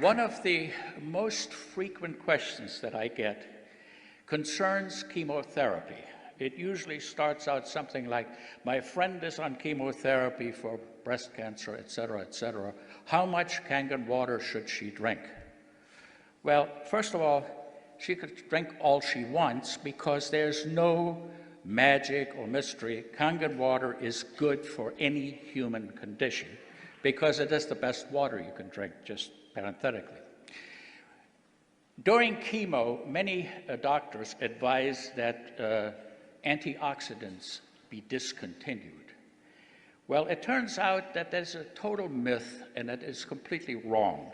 One of the most frequent questions that I get concerns chemotherapy. It usually starts out something like, my friend is on chemotherapy for breast cancer, et cetera, et cetera. How much Kangen water should she drink? Well, first of all, she could drink all she wants because there's no magic or mystery. Kangen water is good for any human condition because it is the best water you can drink, just parenthetically. During chemo, many doctors advise that antioxidants be discontinued. Well, it turns out that there's a total myth and that is completely wrong.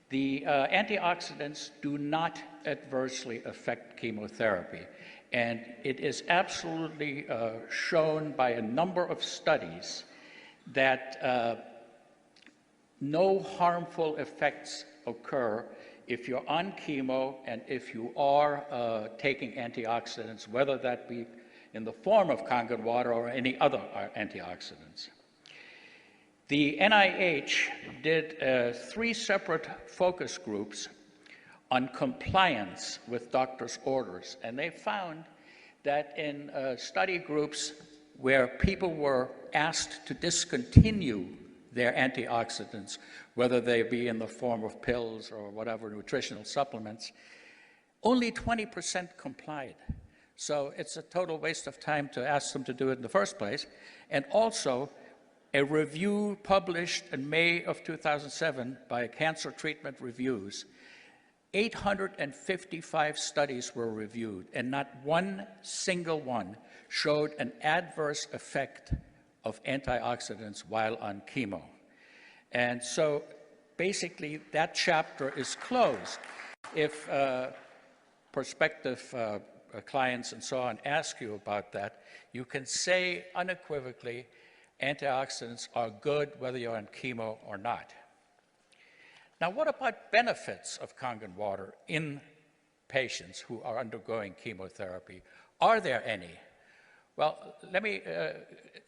The antioxidants do not adversely affect chemotherapy, and it is absolutely shown by a number of studies that no harmful effects occur if you're on chemo and if you are taking antioxidants, whether that be in the form of Kangen water or any other antioxidants. The NIH did 3 separate focus groups on compliance with doctors' orders, and they found that in study groups where people were asked to discontinue their antioxidants, whether they be in the form of pills or whatever, nutritional supplements, only 20% complied. So it's a total waste of time to ask them to do it in the first place. And also, a review published in May of 2007 by Cancer Treatment Reviews, 855 studies were reviewed, and not one single one showed an adverse effect of antioxidants while on chemo. And so basically that chapter is closed. If prospective clients and so on ask you about that, you can say unequivocally, antioxidants are good whether you're on chemo or not. Now, what about benefits of Kangen water in patients who are undergoing chemotherapy? Are there any? Well, let me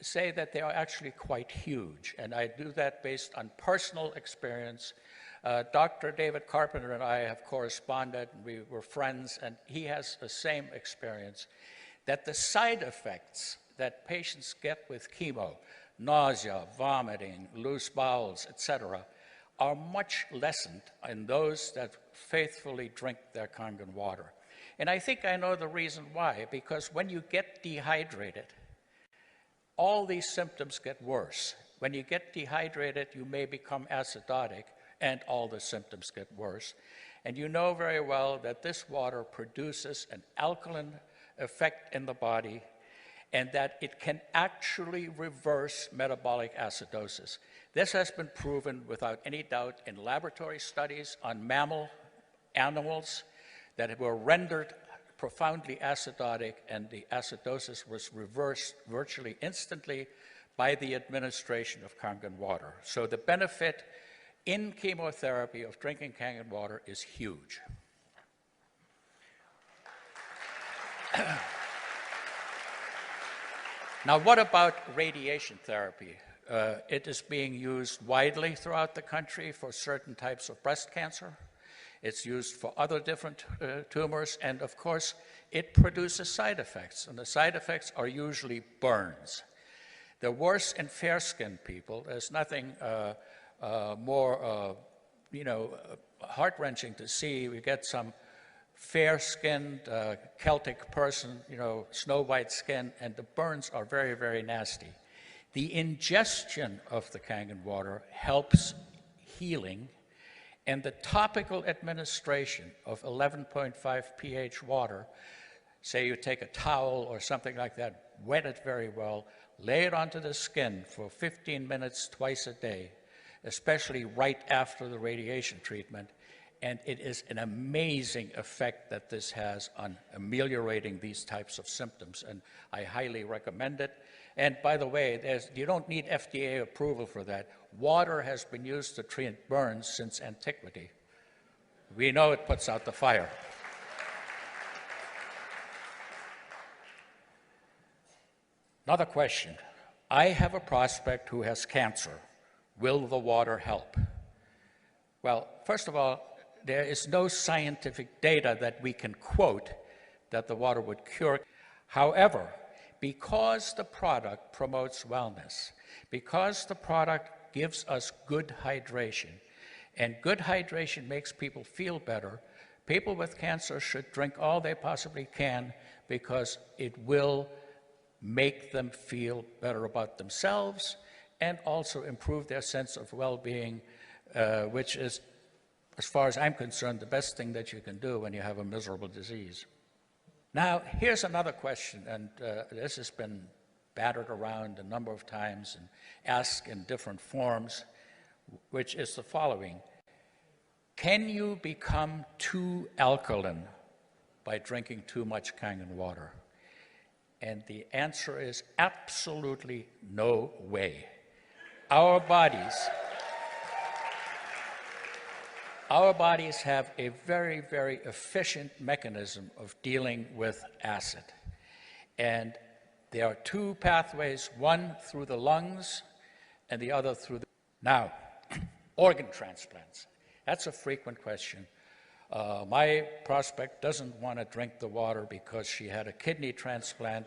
say that they are actually quite huge, and I do that based on personal experience. Dr. David Carpenter and I have corresponded, and we were friends, and he has the same experience, that the side effects that patients get with chemo, nausea, vomiting, loose bowels, etc., are much lessened in those that faithfully drink their Kangen water. And I think I know the reason why, because when you get dehydrated, all these symptoms get worse. When you get dehydrated, you may become acidotic, and all the symptoms get worse. And you know very well that this water produces an alkaline effect in the body, and that it can actually reverse metabolic acidosis. This has been proven without any doubt in laboratory studies on mammal animals that were rendered profoundly acidotic, and the acidosis was reversed virtually instantly by the administration of Kangen water. So the benefit in chemotherapy of drinking Kangen water is huge. Now, what about radiation therapy? It is being used widely throughout the country for certain types of breast cancer. It's used for other different tumors, and of course, it produces side effects, and the side effects are usually burns. They're worse in fair-skinned people. There's nothing more, heart-wrenching to see. We get some fair-skinned Celtic person, snow-white skin, and the burns are very, very nasty. The ingestion of the Kangen water helps healing, and the topical administration of 11.5 pH water, say you take a towel or something like that, wet it very well, lay it onto the skin for 15 minutes twice a day, especially right after the radiation treatment, and it is an amazing effect that this has on ameliorating these types of symptoms, and I highly recommend it. And by the way, you don't need FDA approval for that. Water has been used to treat burns since antiquity. We know it puts out the fire. Another question. I have a prospect who has cancer. Will the water help? Well, first of all, there is no scientific data that we can quote that the water would cure. However, because the product promotes wellness, because the product gives us good hydration, and good hydration makes people feel better, people with cancer should drink all they possibly can because it will make them feel better about themselves and also improve their sense of well-being, which is, as far as I'm concerned, the best thing that you can do when you have a miserable disease. Now, here's another question, and this has been battered around a number of times and asked in different forms, which is the following. Can you become too alkaline by drinking too much Kangen water? And the answer is absolutely no way. Our bodies have a very, very efficient mechanism of dealing with acid. And there are two pathways, one through the lungs and the other through the... Now, organ transplants. That's a frequent question. My prospect doesn't want to drink the water because she had a kidney transplant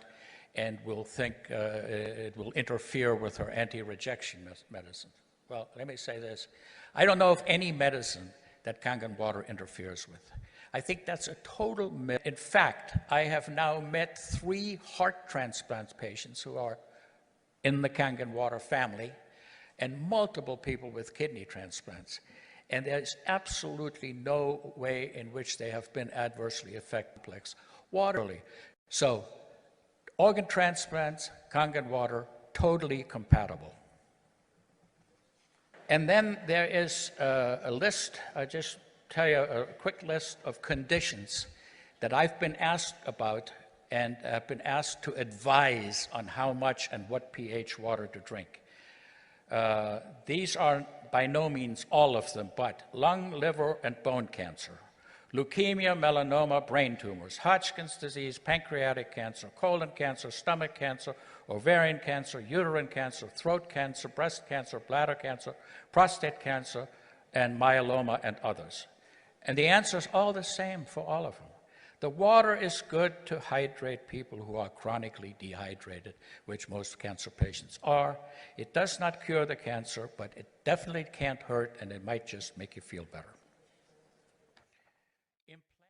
and will think it will interfere with her anti-rejection medicine. Well, let me say this. I don't know of any medicine that Kangen water interferes with. I think that's a total myth. In fact, I have now met 3 heart transplant patients who are in the Kangen water family and multiple people with kidney transplants. And there's absolutely no way in which they have been adversely affected. Waterly. So, organ transplants, Kangen water, totally compatible. And then there is a list, I'll just tell you a quick list of conditions that I've been asked about and have been asked to advise on how much and what pH water to drink. These are by no means all of them, but lung, liver, and bone cancer, leukemia, melanoma, brain tumors, Hodgkin's disease, pancreatic cancer, colon cancer, stomach cancer, ovarian cancer, uterine cancer, throat cancer, breast cancer, bladder cancer, prostate cancer, and myeloma, and others. And the answer is all the same for all of them. The water is good to hydrate people who are chronically dehydrated, which most cancer patients are. It does not cure the cancer, but it definitely can't hurt, and it might just make you feel better.